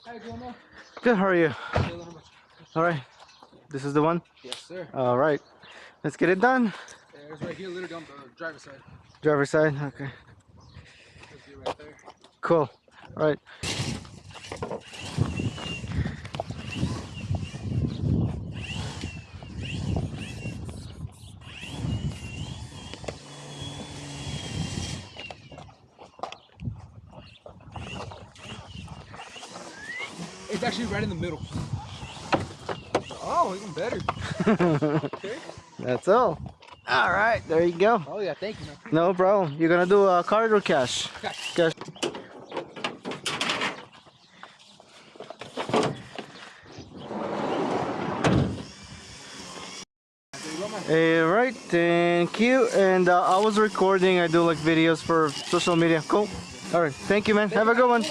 How you doing, man? Good, how are you? Alright, this is the one? Yes, sir. Alright, let's get it done. It's right here, literally on the driver's side. Driver's side, okay. Let's get right there. Cool. Alright. It's actually right in the middle. Oh, even better. Okay. That's all. Alright, there you go. Oh yeah, thank you, man. No problem. You're gonna do a card or cash? Cash. Cash. Alright, thank you. And I was recording, I do like videos for social media. Cool. Alright, thank you, man. Have a good one.